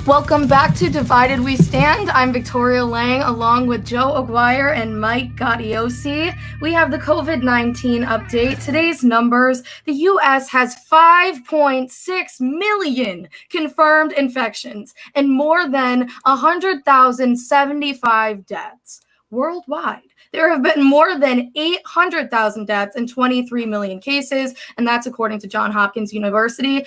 Welcome back to Divided We Stand. I'm Victoria Lang along with Joe Aguirre and Mike Gaudiosi. We have the COVID-19 update. Today's numbers: the U.S. has 5.6 million confirmed infections and more than 100,075 deaths. Worldwide, there have been more than 800,000 deaths and 23 million cases, and that's according to Johns Hopkins University.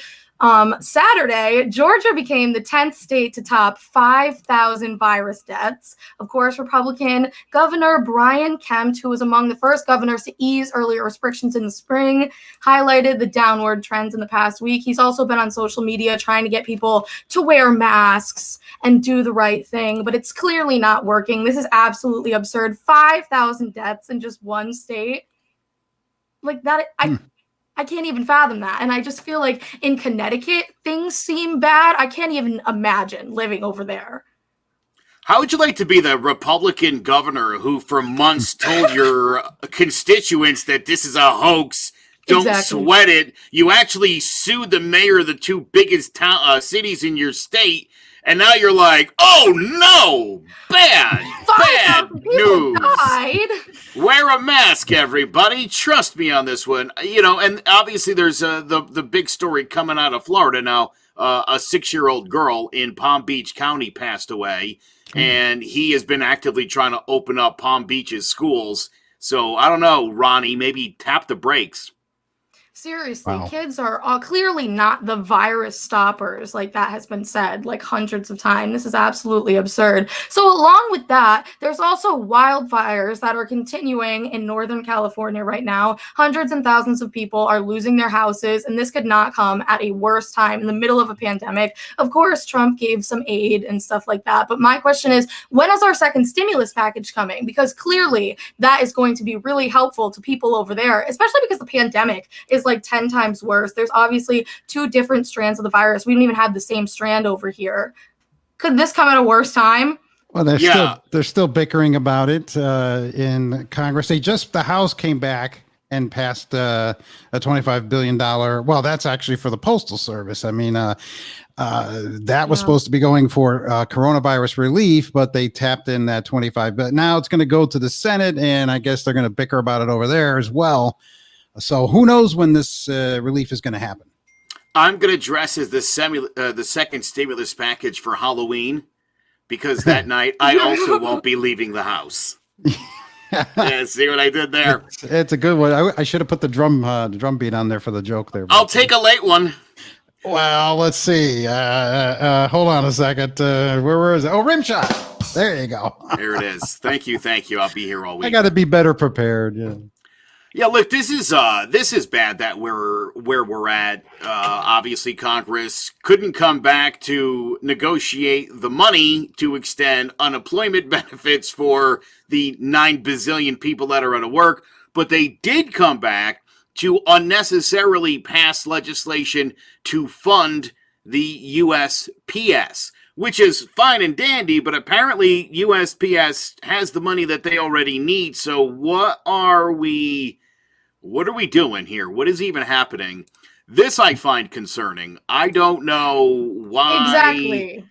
Saturday, Georgia became the 10th state to top 5,000 virus deaths. Of course, Republican Governor Brian Kemp, who was among the first governors to ease earlier restrictions in the spring, highlighted the downward trends in the past week. He's also been on social media trying to get people to wear masks and do the right thing, but it's clearly not working. This is absolutely absurd. 5,000 deaths in just one state. Like that, I can't even fathom that. And I just feel like in Connecticut, things seem bad. I can't even imagine living over there. How would you like to be the Republican governor who for months told your constituents that this is a hoax? Don't sweat it. You actually sued the mayor of the two biggest cities in your state. And now you're like, oh no, bad news. Died. Wear a mask, everybody. Trust me on this one. You know, and obviously there's the big story coming out of Florida now. A 6-year-old girl in Palm Beach County passed away, and he has been actively trying to open up Palm Beach's schools. So I don't know, Ronnie, maybe tap the brakes. Seriously, Kids are clearly not the virus stoppers, like that has been said like hundreds of times. This is absolutely absurd. So along with that, there's also wildfires that are continuing in Northern California right now. Hundreds and thousands of people are losing their houses, and this could not come at a worse time in the middle of a pandemic. Of course, Trump gave some aid and stuff like that, but my question is, when is our second stimulus package coming? Because clearly that is going to be really helpful to people over there, especially because the pandemic is like 10 times worse. There's obviously two different strands of the virus. We don't even have the same strand over here. Could this come at a worse time? Well, they're still bickering about it in Congress. The House came back and passed a $25 billion. Well, that's actually for the Postal Service. I mean, that was supposed to be going for coronavirus relief, but they tapped in that 25. But now it's going to go to the Senate, and I guess they're going to bicker about it over there as well. So who knows when this relief is going to happen? I'm going to dress as the second stimulus package for Halloween, because that night I also won't be leaving the house. Yeah, see what I did there? It's a good one. I should have put the drum beat on there for the joke there. I'll take a late one. Well, let's see. Hold on a second. Where is it? Oh, rim shot. There you go. There it is. Thank you. I'll be here all week. I got to be better prepared. Yeah. Yeah, look, this is bad that we're where we're at. Obviously, Congress couldn't come back to negotiate the money to extend unemployment benefits for the 9 bazillion people that are out of work, but they did come back to unnecessarily pass legislation to fund the USPS, which is fine and dandy, but apparently USPS has the money that they already need. So what are we doing here? What is even happening? This I find concerning. I don't know why. Exactly.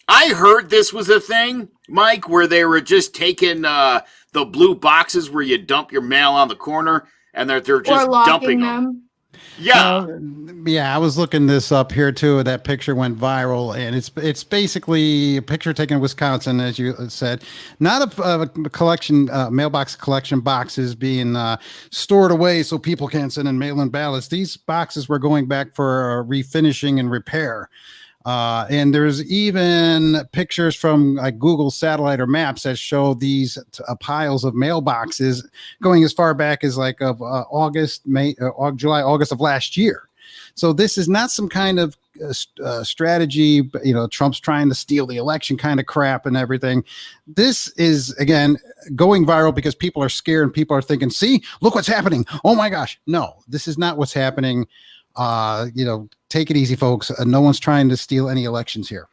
I heard this was a thing, Mike, where they were just taking the blue boxes where you dump your mail on the corner, and they're just dumping them. Yeah. I was looking this up here too. That picture went viral, and it's basically a picture taken in Wisconsin, as you said. Not a collection, mailbox collection boxes being stored away so people can't send in mail-in ballots. These boxes were going back for refinishing and repair. And there's even pictures from Google satellite or maps that show these piles of mailboxes going as far back as August, August of last year. So this is not some kind of strategy, Trump's trying to steal the election kind of crap and everything. This is, again, going viral because people are scared and people are thinking, see, look what's happening. Oh my gosh. No, this is not what's happening. Take it easy, folks. No one's trying to steal any elections here.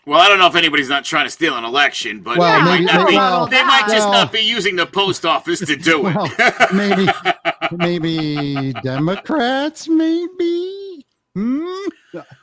Well, I don't know if anybody's not trying to steal an election, but they might just not be using the post office to do it. Maybe Democrats, maybe.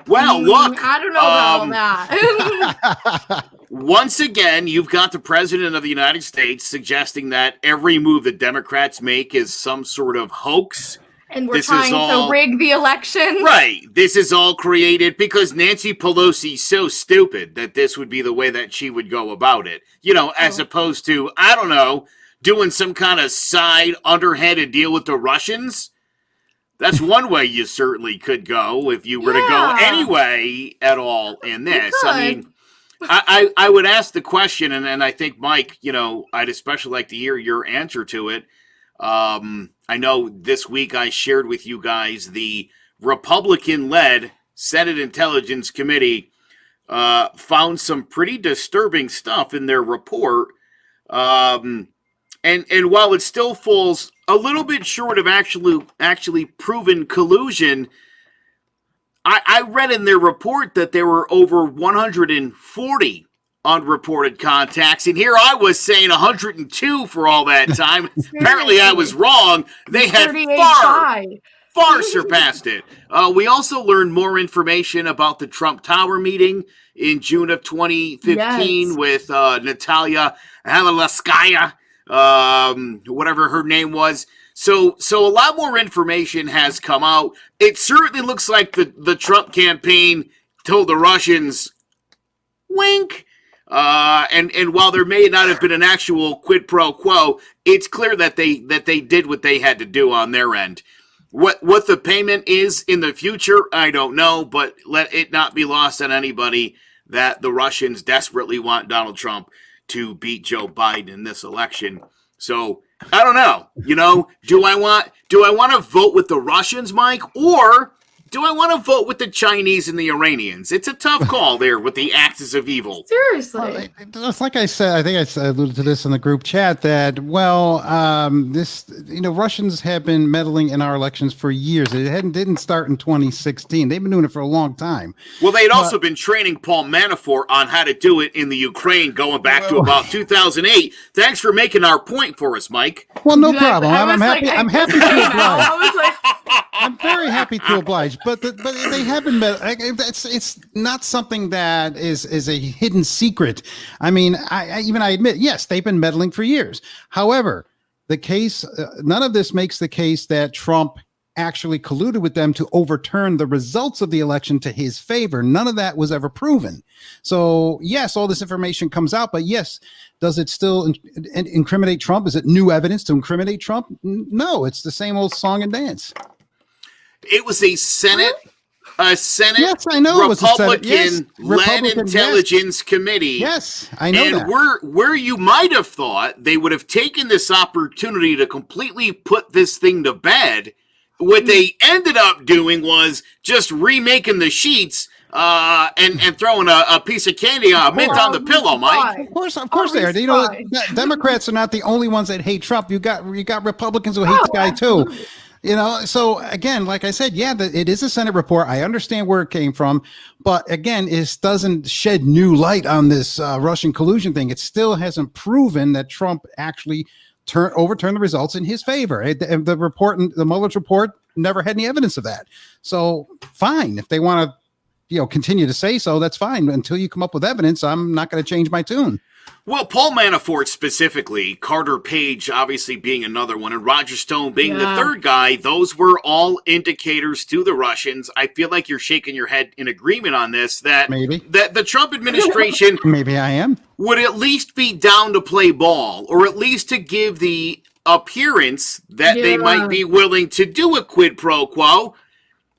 Well, look, I don't know about that. once again, you've got the president of the United States suggesting that every move the Democrats make is some sort of hoax. And we're trying to rig the election. Right. This is all created because Nancy Pelosi's so stupid that this would be the way that she would go about it. You know, as opposed to, I don't know, doing some kind of side underhanded deal with the Russians. That's one way you certainly could go if you were to go anyway at all in this. I mean, I would ask the question, and I think, Mike, you know, I'd especially like to hear your answer to it. I know this week I shared with you guys the Republican-led Senate Intelligence Committee found some pretty disturbing stuff in their report. And while it still falls a little bit short of actually proven collusion, I read in their report that there were over 140 unreported contacts, and here I was saying 102 for all that time. Apparently I was wrong. They had far surpassed it. We also learned more information about the Trump Tower meeting in June of 2015 with Natalia Halaskaya, whatever her name was. So a lot more information has come out. It certainly looks like the Trump campaign told the Russians, wink. And while there may not have been an actual quid pro quo, it's clear that they did what they had to do on their end. What the payment is in the future, I don't know, but let it not be lost on anybody that the Russians desperately want Donald Trump to beat Joe Biden in this election. So I don't know. You know, do I want to vote with the Russians, Mike, or do I want to vote with the Chinese and the Iranians? It's a tough call there with the axis of evil. Seriously. It's like I said, I think I alluded to this in the group chat that, Russians have been meddling in our elections for years. It didn't start in 2016. They've been doing it for a long time. Well, they'd also been training Paul Manafort on how to do it in the Ukraine going back to about 2008. Thanks for making our point for us, Mike. Well, no problem. I'm happy. I'm happy to oblige. I'm very happy to oblige, but they haven't been. It's not something that is a hidden secret. I mean, I admit, yes, they've been meddling for years. However, the case, none of this makes the case that Trump actually colluded with them to overturn the results of the election to his favor. None of that was ever proven. So, yes, all this information comes out, but yes, does it still incriminate Trump? Is it new evidence to incriminate Trump? No, it's the same old song and dance. It was a Senate, yes, I know, Republican-led intelligence committee. Yes, I know and that. Where you might have thought they would have taken this opportunity to completely put this thing to bed, what they ended up doing was just remaking the sheets and throwing a piece of candy, mint on the pillow, Mike. Of course they are. You know, Democrats are not the only ones that hate Trump. You got Republicans who hate the guy too. You know, so again, like I said, it is a Senate report. I understand where it came from, but again, it doesn't shed new light on this Russian collusion thing. It still hasn't proven that Trump actually overturned the results in his favor. The report, the Mueller's report, never had any evidence of that. So fine, if they want to, continue to say so, that's fine. Until you come up with evidence, I'm not going to change my tune. Well, Paul Manafort specifically, Carter Page obviously being another one, and Roger Stone being the third guy, those were all indicators to the Russians. I feel like you're shaking your head in agreement on this, that the Trump administration maybe I am would at least be down to play ball, or at least to give the appearance that they might be willing to do a quid pro quo.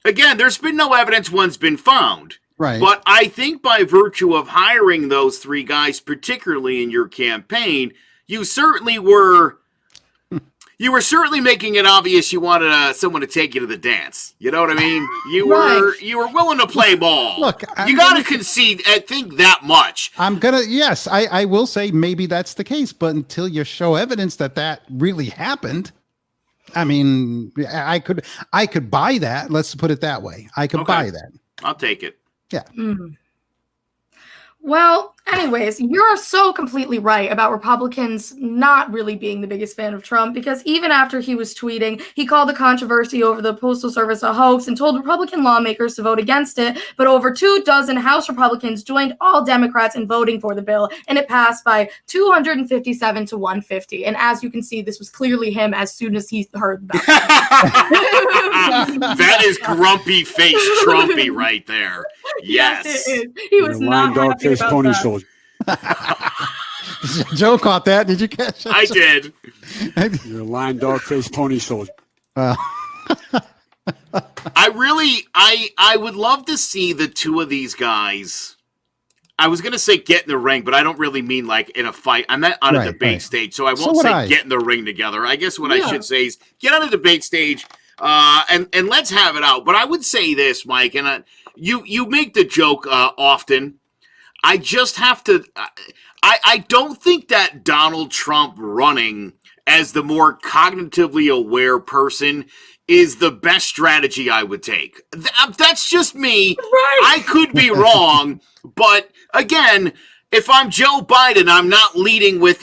Again, there's been no evidence one's been found. Right. But I think by virtue of hiring those three guys, particularly in your campaign, you were certainly making it obvious you wanted someone to take you to the dance. You know what I mean? You were willing to play ball. Look, you got to concede, I think, that much. Yes, I will say maybe that's the case, but until you show evidence that really happened, I mean, I could buy that. Let's put it that way. I could buy that. I'll take it. Yeah. Well, Anyways, you're so completely right about Republicans not really being the biggest fan of Trump, because even after he was tweeting, he called the controversy over the Postal Service a hoax and told Republican lawmakers to vote against it. But over 24 House Republicans joined all Democrats in voting for the bill, and it passed by 257 to 150. And as you can see, this was clearly him as soon as he heard that. That is grumpy face Trumpy right there. Yes, it is. He was not happy about pony that. soldier. Joe caught that. Did you catch it? I did. You're a lying dog-faced pony soldier. I would love to see the two of these guys. I was going to say get in the ring, but I don't really mean like in a fight. I meant on a debate stage, so I won't say get in the ring together. I guess what I should say is get on a debate stage and let's have it out. But I would say this, Mike, and you make the joke often. I just have to I don't think that Donald Trump running as the more cognitively aware person is the best strategy I would take. That's just me. Right. I could be wrong, but again, if I'm Joe Biden, I'm not leading with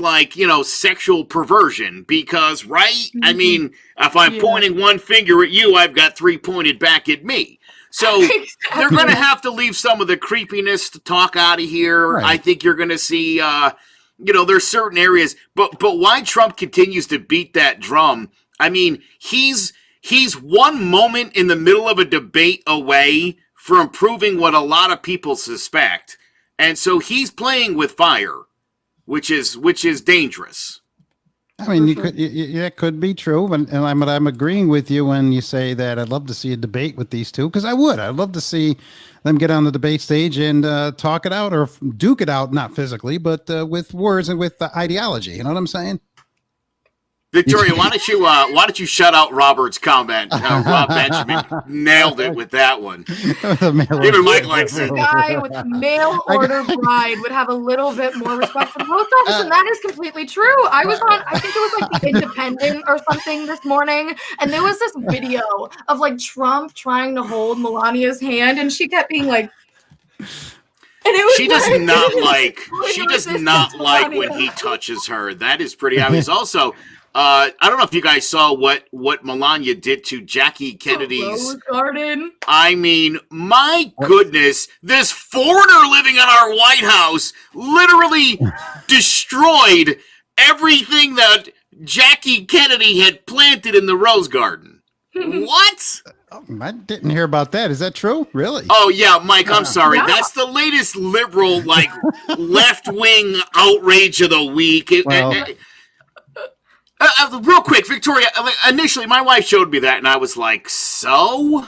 sexual perversion because, right? Mm-hmm. I mean, if I'm pointing one finger at you, I've got three pointed back at me. So they're going to have to leave some of the creepiness to talk out of here. Right. I think you're going to see, there's certain areas, but why Trump continues to beat that drum? I mean, he's one moment in the middle of a debate away from proving what a lot of people suspect, and so he's playing with fire, which is dangerous. I mean, that could be true, but I'm agreeing with you when you say that I'd love to see a debate with these two, because I would. I'd love to see them get on the debate stage and talk it out or duke it out, not physically, but with words and with ideology. You know what I'm saying? Victoria, why don't you shut out Robert's comment? Rob Benjamin nailed it with that one. Even Mike likes it. A guy with mail order bride would have a little bit more respect for the post office, and that is completely true. I was on, I think it was like The Independent or something this morning, and there was this video of like Trump trying to hold Melania's hand, and she kept being like, she does not like when he touches her. That is pretty obvious. Also, I don't know if you guys saw what Melania did to Jackie Kennedy's Rose Garden. I mean, my goodness, this foreigner living in our White House literally destroyed everything that Jackie Kennedy had planted in the Rose Garden. What? I didn't hear about that. Is that true? Really? Oh, yeah, Mike, I'm sorry. Yeah. That's the latest liberal, left-wing outrage of the week. Real quick, Victoria, initially my wife showed me that and I was like, so?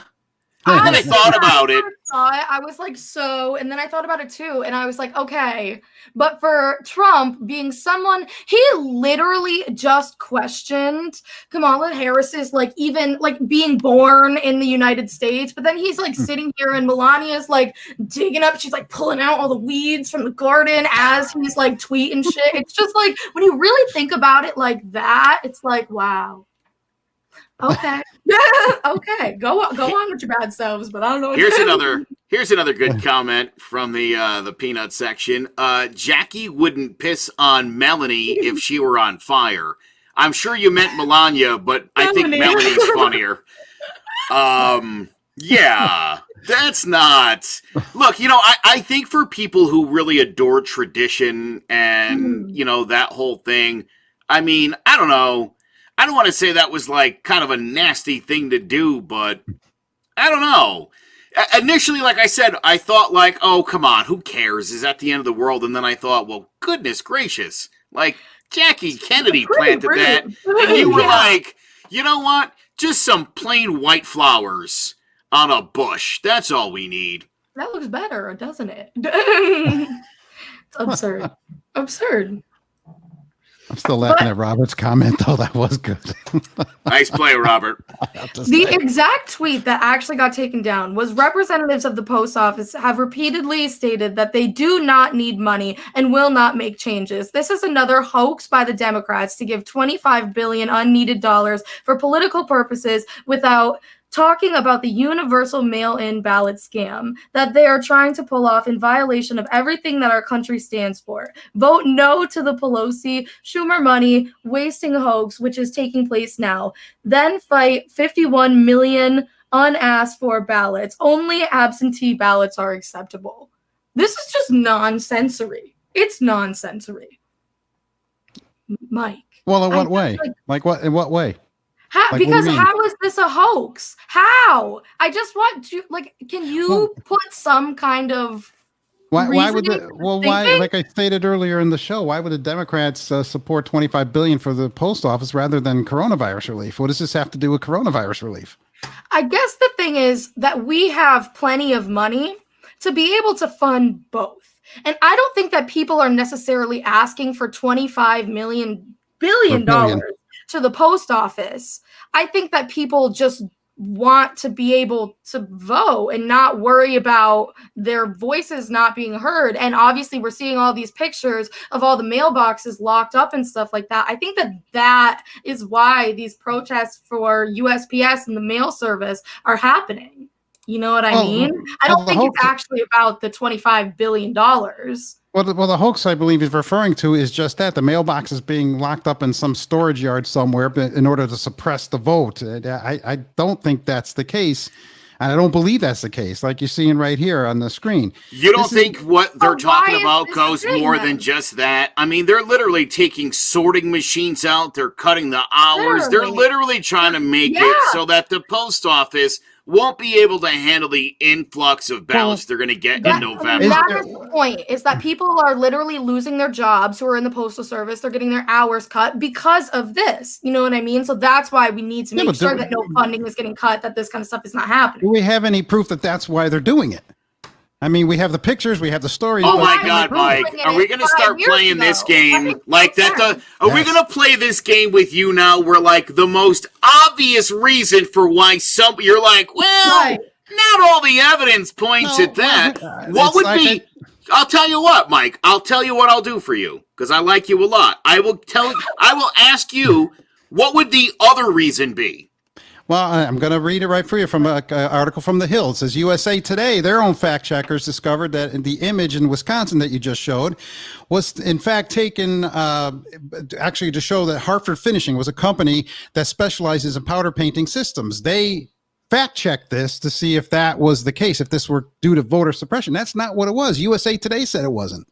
And then I thought about it. I was like, so, and then I thought about it too, and I was like, okay. But for Trump being someone, he literally just questioned Kamala Harris's even being born in the United States, but then he's sitting here and Melania's digging up, she's pulling out all the weeds from the garden as he's tweeting shit. It's just when you really think about it like that, it's like, wow. Okay. Okay. Go on with your bad selves, but I don't know. Here's another good comment from the peanut section. Jackie wouldn't piss on Melanie if she were on fire. I'm sure you meant Melania, but I think Melanie's funnier. Yeah, that's not. Look, I think for people who really adore tradition and that whole thing, I mean, I don't know. I don't want to say that was kind of a nasty thing to do, but I don't know. Initially, like I said, I thought oh, come on, who cares? Is that the end of the world? And then I thought, well, goodness gracious. Jackie Kennedy planted that. And you were you know what? Just some plain white flowers on a bush. That's all we need. That looks better, doesn't it? It's absurd. Absurd. I'm still laughing at Robert's comment, though. That was good. Nice play, Robert. The exact tweet that actually got taken down was representatives of the post office have repeatedly stated that they do not need money and will not make changes. This is another hoax by the Democrats to give $25 billion unneeded dollars for political purposes without talking about the universal mail-in ballot scam that they are trying to pull off in violation of everything that our country stands for. Vote no to the Pelosi, Schumer money, wasting hoax, which is taking place now. Then fight 51 million unasked for ballots. Only absentee ballots are acceptable. This is just nonsensory. It's nonsensory. Mike. Well, in what way? Like what? In what way? Because how is this a hoax? How? I just want to can you put some kind of why would why, like I stated earlier in the show, why would the Democrats support $25 billion for the post office rather than coronavirus relief? What does this have to do with coronavirus relief? I guess the thing is that we have plenty of money to be able to fund both. And I don't think that people are necessarily asking for $25 billion to the post office. I think that people just want to be able to vote and not worry about their voices not being heard. And obviously we're seeing all these pictures of all the mailboxes locked up and stuff like that. I think that that is why these protests for USPS and the mail service are happening. You know what I mean? I don't think it's actually about the $25 billion. Well, the hoax I believe is referring to is just that the mailbox is being locked up in some storage yard somewhere in order to suppress the vote. I don't think that's the case. And I don't believe that's the case, like you're seeing right here on the screen. You don't think what they're talking about goes more than just that? I mean, they're literally taking sorting machines out. They're cutting the hours. They're literally trying to make it so that the post office won't be able to handle the influx of ballots they're going to get in November. That is the point, is that people are literally losing their jobs who are in the postal service. They're getting their hours cut because of this. You know what I mean? So that's why we need to make sure that no funding is getting cut, that this kind of stuff is not happening. Do we have any proof that that's why they're doing it? I mean, we have the pictures, we have the stories. Oh my God, Mike! Are we going to start playing this game like that? Are we going to play this game with you now? Where like the most obvious reason for why you're like, well, not all the evidence points at that. What would be? I'll tell you what, Mike. I'll tell you what I'll do for you because I like you a lot. I will ask you what would the other reason be. Well, I'm going to read it right for you from an article from The Hill. It says USA Today, their own fact checkers discovered that the image in Wisconsin that you just showed was in fact taken actually to show that Hartford Finishing was a company that specializes in powder painting systems. They fact checked this to see if that was the case, if this were due to voter suppression. That's not what it was. USA Today said it wasn't.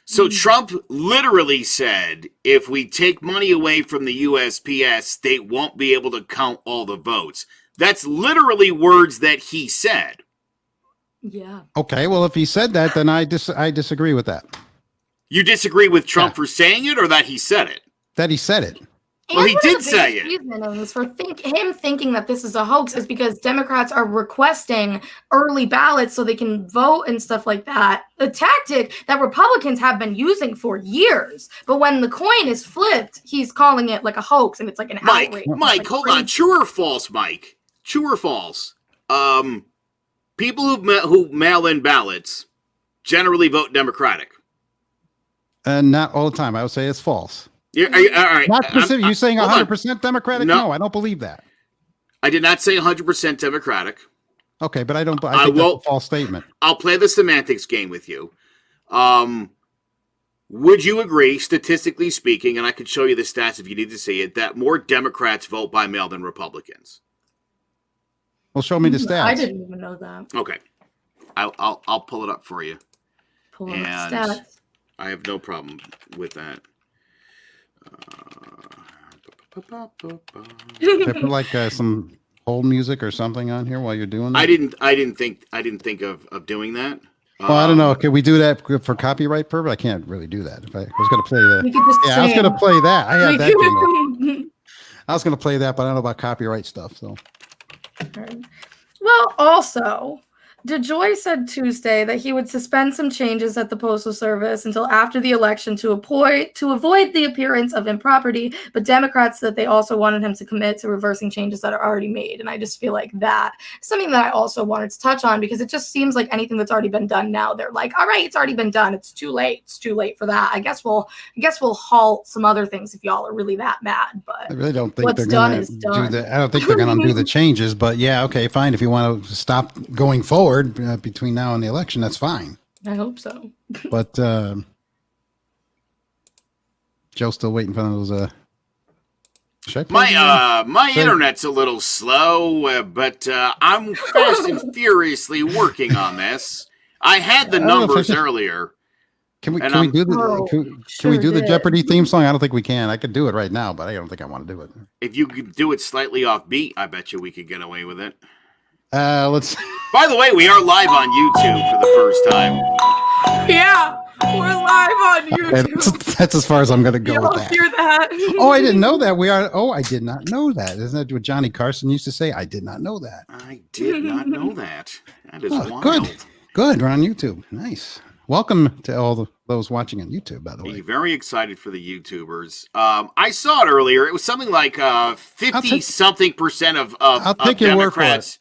So Trump literally said, if we take money away from the USPS, they won't be able to count all the votes. That's literally words that he said. Yeah. Okay, well, if he said that, then I disagree with that. You disagree with Trump for saying it or that he said it? That he said it. Well, he did say it. Reasons for him thinking that this is a hoax is because Democrats are requesting early ballots so they can vote and stuff like that. A tactic that Republicans have been using for years. But when the coin is flipped, he's calling it like a hoax and it's like an outrage. Mike, hold on. True or false, Mike? True or false? People who mail in ballots generally vote Democratic. Not all the time. I would say it's false. All right. Not specific. You're saying 100% Democratic? No, I don't believe that. I did not say 100% Democratic. Okay, but I think that's a false statement. I'll play the semantics game with you. Would you agree, statistically speaking, and I could show you the stats if you need to see it, that more Democrats vote by mail than Republicans? Well, show me the stats. I didn't even know that. Okay. I'll pull it up for you. Pull up stats. I have no problem with that. They put like some hold music or something on here while you're doing that. I didn't think of doing that. Well, I don't know. Can we do that for copyright purpose? I can't really do that. If I was going to play that, I was going to play that. I had that. I was going to play that, but I don't know about copyright stuff. So, well, also, DeJoy said Tuesday that he would suspend some changes at the Postal Service until after the election to avoid the appearance of impropriety, but Democrats said they also wanted him to commit to reversing changes that are already made. And I just feel like that is something that I also wanted to touch on, because it just seems like anything that's already been done now, they're like, all right, it's already been done. It's too late. It's too late for that. I guess we'll halt some other things if y'all are really that mad. But I really don't think what's they're done going is to done. do that. I don't think they're going to undo the changes, but yeah, okay, fine. If you want to stop going forward between now and the election, that's fine. I hope so. But Joe's still waiting for those. My internet's a little slow, but I'm fast and furiously working on this. I had the numbers earlier. Can we do the Jeopardy theme song? I don't think we can. I could do it right now, but I don't think I want to do it. If you could do it slightly off beat, I bet you we could get away with it. Let's. By the way, we are live on YouTube for the first time. Yeah, we're live on YouTube. That's as far as I'm going to go You with all that. hear that? Oh, I didn't know that. We are. Oh, I did not know that. Isn't that what Johnny Carson used to say? I did not know that. I did not know that. That is wild. Good. We're on YouTube. Nice. Welcome to all those watching on YouTube, by the way. Very excited for the YouTubers. I saw it earlier. It was something like 50-something% of Democrats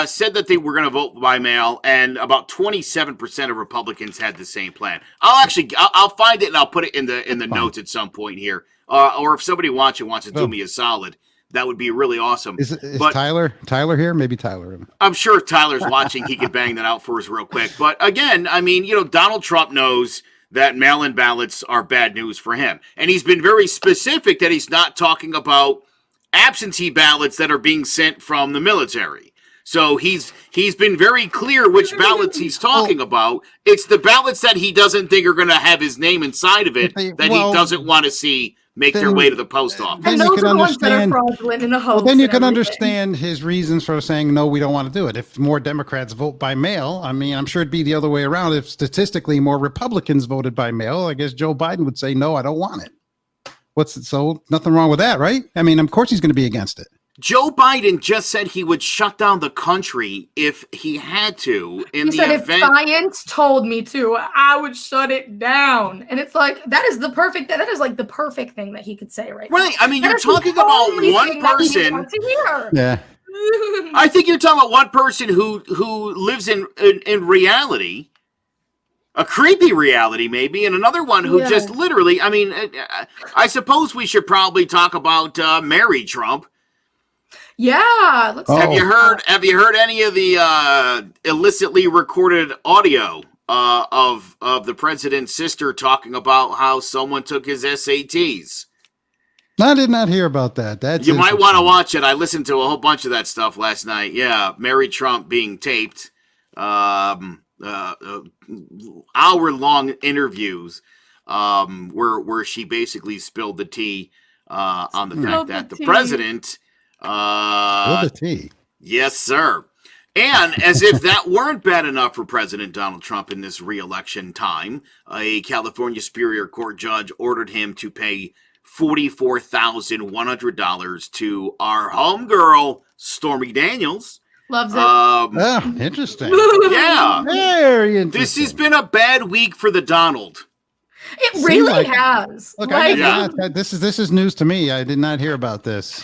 said that they were going to vote by mail, and about 27% of Republicans had the same plan. I'll find it and I'll put it in the notes at some point here. Or if somebody wants to do me a solid, that would be really awesome. Is Tyler here? Maybe Tyler. I'm sure if Tyler's watching, he could bang that out for us real quick. But again, I mean, Donald Trump knows that mail-in ballots are bad news for him. And he's been very specific that he's not talking about absentee ballots that are being sent from the military. So he's been very clear which ballots he's talking about. It's the ballots that he doesn't think are going to have his name inside of it he doesn't want to see make their way to the post office. And those are the ones that are fraudulent in the hoax. Well, then you can understand his reasons for saying, no, we don't want to do it. If more Democrats vote by mail, I mean, I'm sure it'd be the other way around. If statistically more Republicans voted by mail, I guess Joe Biden would say, no, I don't want it. So nothing wrong with that, right? I mean, of course he's going to be against it. Joe Biden just said he would shut down the country if he had to. He said if science told me to, I would shut it down. And it's like, that is like the perfect thing that he could say right now. Right. I mean, you're talking about one person. Yeah. I think you're talking about one person who lives in reality. A creepy reality, maybe, and another one who just literally, I mean, I suppose we should probably talk about Mary Trump. Yeah. Have you heard any of the illicitly recorded audio of the president's sister talking about how someone took his SATs? I did not hear about that. You might want to watch it. I listened to a whole bunch of that stuff last night. Yeah, Mary Trump being taped. Hour-long interviews where she basically spilled the tea on the fact that the president the tea. Yes, sir. And as if that weren't bad enough for President Donald Trump in this re-election time, a California Superior Court judge ordered him to pay $44,100 to our homegirl, Stormy Daniels. Loves it. Interesting. Yeah. Very interesting. This has been a bad week for the Donald. It really has. Look, this is news to me. I did not hear about this.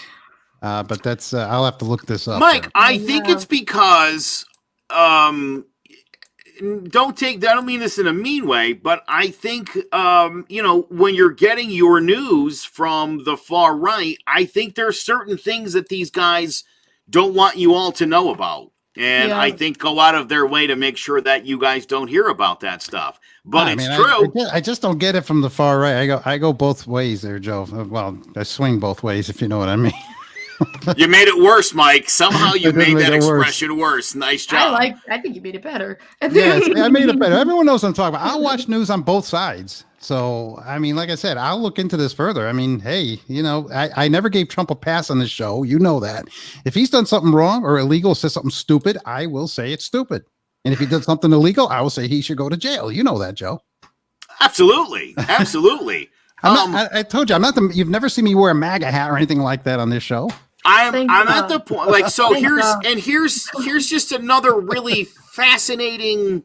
But that's I'll have to look this up. Mike, I think it's because I don't mean this in a mean way, but I think when you're getting your news from the far right, I think there's certain things that these guys don't want you all to know about. And I think go out of their way to make sure that you guys don't hear about that stuff. But true. I just don't get it from the far right. I go both ways there, Joe. Well, I swing both ways, if you know what I mean. You made it worse, Mike. Somehow you made that expression worse. Nice job. I think you made it better. Yes, I made it better. Everyone knows what I'm talking about. I'll watch news on both sides. So, I mean, like I said, I'll look into this further. I mean, hey, I never gave Trump a pass on this show. You know that. If he's done something wrong or illegal, says something stupid, I will say it's stupid. And if he did something illegal, I will say he should go to jail. You know that, Joe. Absolutely. Absolutely. I told you, you've never seen me wear a MAGA hat or anything like that on this show. I'm at the point, like, so here's just another really fascinating,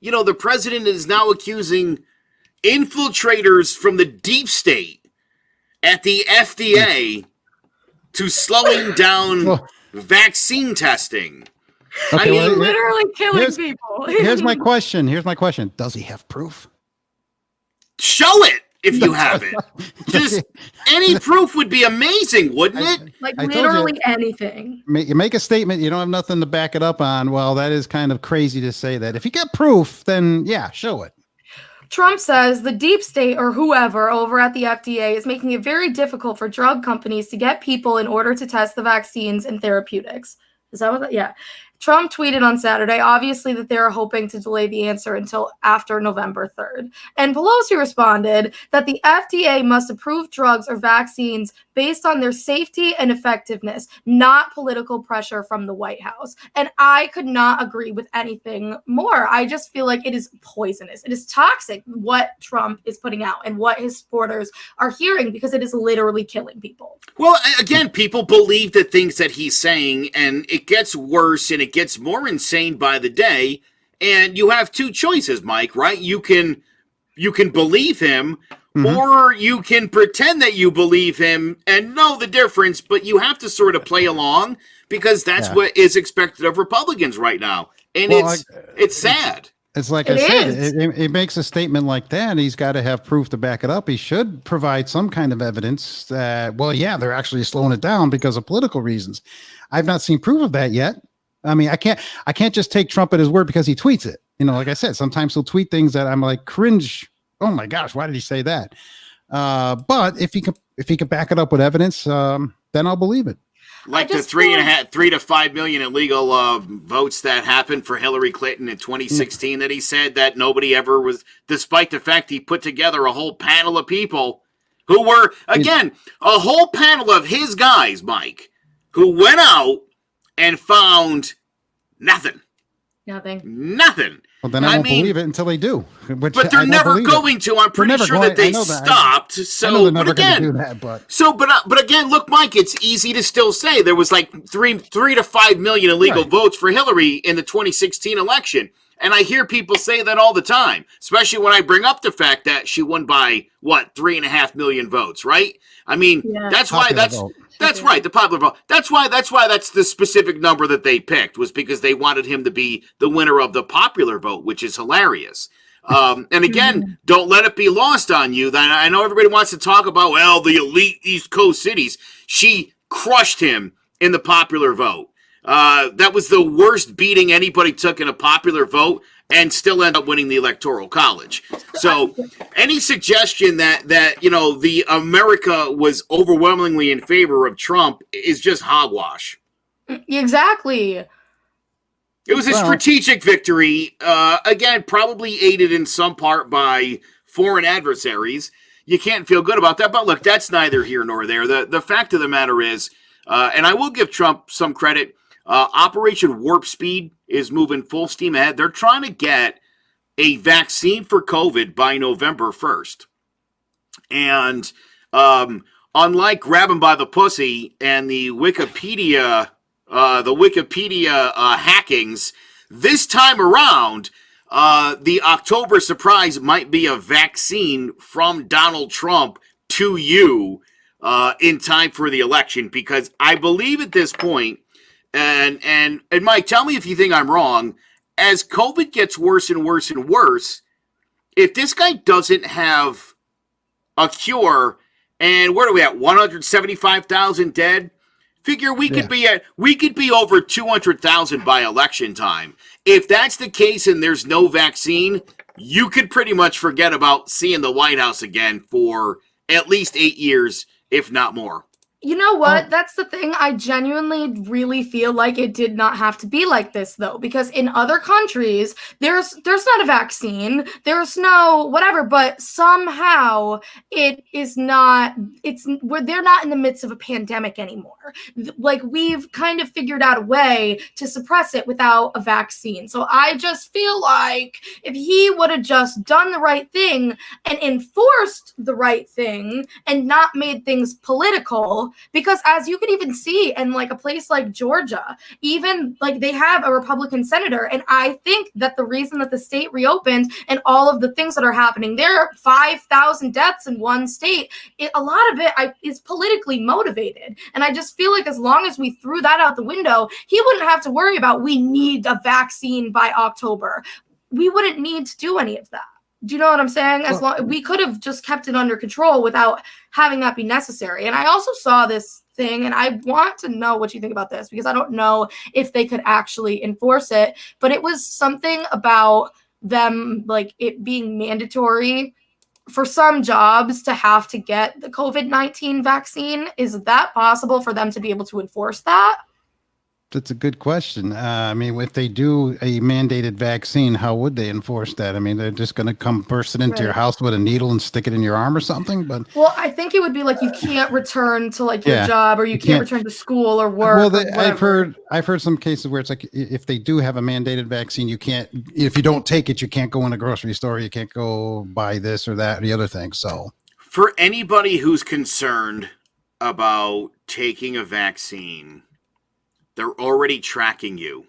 the president is now accusing infiltrators from the deep state at the FDA to slowing down vaccine testing. Okay, He's literally killing people. Here's my question. Does he have proof? Show it if you have it. Just any proof would be amazing, wouldn't it? Like literally anything. You make a statement, you don't have nothing to back it up on. Well, that is kind of crazy to say that. If you get proof, then yeah, show it. Trump says the deep state or whoever over at the FDA is making it very difficult for drug companies to get people in order to test the vaccines and therapeutics. Is that what that? Yeah. Trump tweeted on Saturday, obviously, that they are hoping to delay the answer until after November 3rd. And Pelosi responded that the FDA must approve drugs or vaccines based on their safety and effectiveness, not political pressure from the White House. And I could not agree with anything more. I just feel like it is poisonous. It is toxic what Trump is putting out and what his supporters are hearing, because it is literally killing people. Well, again, people believe the things that he's saying, and it gets worse and it gets more insane by the day. And you have two choices, Mike, right? You can believe him, or you can pretend that you believe him and know the difference, but you have to sort of play along, because that's what is expected of Republicans right now. And it's sad. It's like I said, it makes a statement like that. He's got to have proof to back it up. He should provide some kind of evidence that, well, yeah, they're actually slowing it down because of political reasons. I've not seen proof of that yet. I mean, I can't just take Trump at his word because he tweets it. Like I said, sometimes he'll tweet things that I'm like, cringe. Oh my gosh, why did he say that? But if he could back it up with evidence, then I'll believe it. Like the 3 to 5 million illegal votes that happened for Hillary Clinton in 2016 that he said that nobody ever was, despite the fact he put together a whole panel of people who were, again, a whole panel of his guys, Mike, who went out and found nothing. Well, then I won't believe it until they do. But they're never going to. I'm pretty sure that they stopped. So, but again, but again, look, Mike, it's easy to still say there was like 3 to 5 million illegal votes for Hillary in the 2016 election. And I hear people say that all the time, especially when I bring up the fact that she won by 3.5 million votes, right? I mean, that's why that's right, the popular vote. That's why that's the specific number that they picked, was because they wanted him to be the winner of the popular vote, which is hilarious. And again, don't let it be lost on you that I know everybody wants to talk about, well, the elite East Coast cities. She crushed him in the popular vote. That was the worst beating anybody took in a popular vote, and still end up winning the Electoral College. So any suggestion that the America was overwhelmingly in favor of Trump is just hogwash. Exactly. It was a strategic victory, again, probably aided in some part by foreign adversaries. You can't feel good about that, but look, that's neither here nor there. The fact of the matter is, and I will give Trump some credit, Operation Warp Speed is moving full steam ahead. They're trying to get a vaccine for COVID by November 1st. And unlike grab 'em by the pussy and the Wikipedia hackings, this time around, the October surprise might be a vaccine from Donald Trump to you in time for the election. Because I believe at this point, and Mike, tell me if you think I'm wrong, as COVID gets worse and worse and worse, if this guy doesn't have a cure, and where are we at, 175,000 dead? Figure we could be over 200,000 by election time. If that's the case and there's no vaccine, you could pretty much forget about seeing the White House again for at least 8 years, if not more. You know what? That's the thing. I genuinely really feel like it did not have to be like this, though, because in other countries, there's not a vaccine, there's no whatever, but somehow it is not. They're not in the midst of a pandemic anymore. Like, we've kind of figured out a way to suppress it without a vaccine. So I just feel like if he would have just done the right thing and enforced the right thing and not made things political, know, because as you can even see in like a place like Georgia, even like they have a Republican senator. And I think that the reason that the state reopened and all of the things that are happening there, 5,000 deaths in one state, a lot of it is politically motivated. And I just feel like as long as we threw that out the window, he wouldn't have to worry about we need a vaccine by October. We wouldn't need to do any of that. Do you know what I'm saying? As long we could have just kept it under control without having that be necessary. And I also saw this thing, and I want to know what you think about this, because I don't know if they could actually enforce it, but it was something about them, like it being mandatory for some jobs to have to get the COVID-19 vaccine. Is that possible for them to be able to enforce that? That's a good question. I mean, if they do a mandated vaccine, how would they enforce that? I mean, they're just going to come bursting into your house with a needle and stick it in your arm or something. But well, I think it would be like you can't return to like your job, or you can't return to school or work. Well, I've heard some cases where it's like if they do have a mandated vaccine, you can't. If you don't take it, you can't go in a grocery store. You can't go buy this or that or the other thing. So for anybody who's concerned about taking a vaccine, they're already tracking you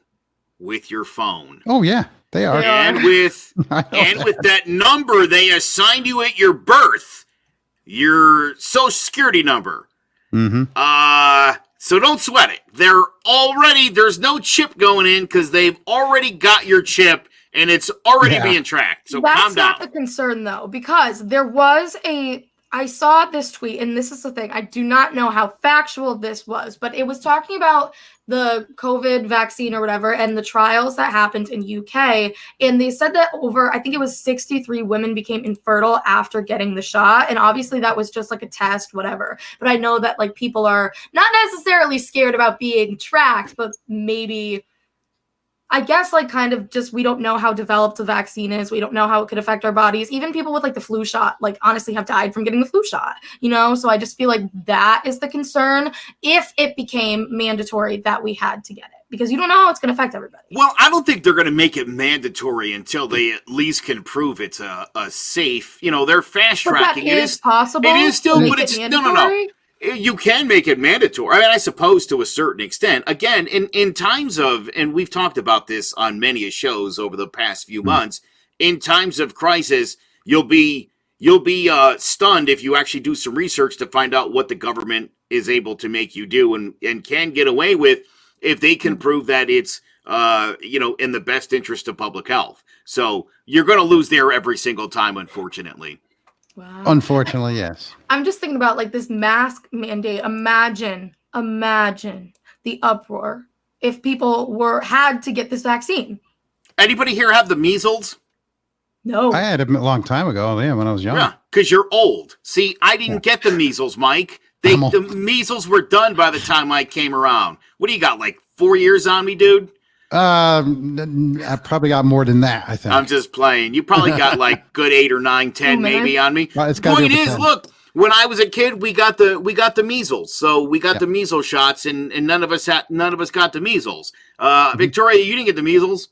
with your phone. Oh yeah, they are. And with that number they assigned you at your birth, your Social Security number. Mm-hmm. So don't sweat it. There's no chip going in because they've already got your chip and it's already being tracked. So calm down. That's not the concern though, because there was I saw this tweet, and this is the thing. I do not know how factual this was, but it was talking about the COVID vaccine or whatever and the trials that happened in UK. And they said that I think it was 63 women became infertile after getting the shot. And obviously that was just like a test, whatever. But I know that like people are not necessarily scared about being tracked, but maybe, I guess, like kind of just, we don't know how developed the vaccine is. We don't know how it could affect our bodies. Even people with like the flu shot, like honestly have died from getting the flu shot, you know? So I just feel like that is the concern if it became mandatory that we had to get it, because you don't know how it's going to affect everybody. Well, I don't think they're going to make it mandatory until they at least can prove it's a safe, they're fast tracking. It is possible. It is still, but it's no. You can make it mandatory. I mean, I suppose to a certain extent. Again, in times of, and we've talked about this on many shows over the past few months, in times of crisis, you'll be stunned if you actually do some research to find out what the government is able to make you do and can get away with if they can prove that it's in the best interest of public health. So you're going to lose there every single time, unfortunately. Wow. Unfortunately, yes. I'm just thinking about like this mask mandate. Imagine the uproar if people had to get this vaccine. Anybody here have the measles? No. I had it a long time ago, when I was young. Yeah, because you're old. See, I didn't get the measles, Mike. The measles were done by the time I came around. What do you got, like 4 years on me, dude? I probably got more than that, I think. I'm just playing. You probably got like good 8 or 9, 10 maybe on me. Point is, look, when I was a kid, we got the measles. So we got the measles shots, and none of us got the measles. Victoria, you didn't get the measles?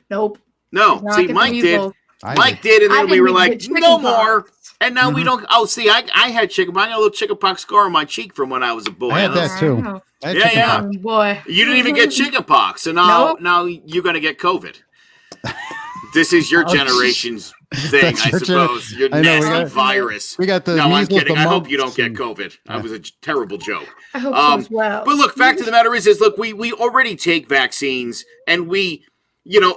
Nope. No. See, Mike did. Mike did, and then we were like, no more. And now we don't. Oh, see, I had chickenpox. I got a little chickenpox scar on my cheek from when I was a boy. I had that too. Yeah. Boy. You didn't even get chickenpox, so now you're going to get COVID. This is your generation's thing, I suppose. Your nasty virus. We got the. No, I'm kidding. I hope you don't get COVID. That was a terrible joke. I hope so as well. But look, fact of the matter is look, we already take vaccines, and we.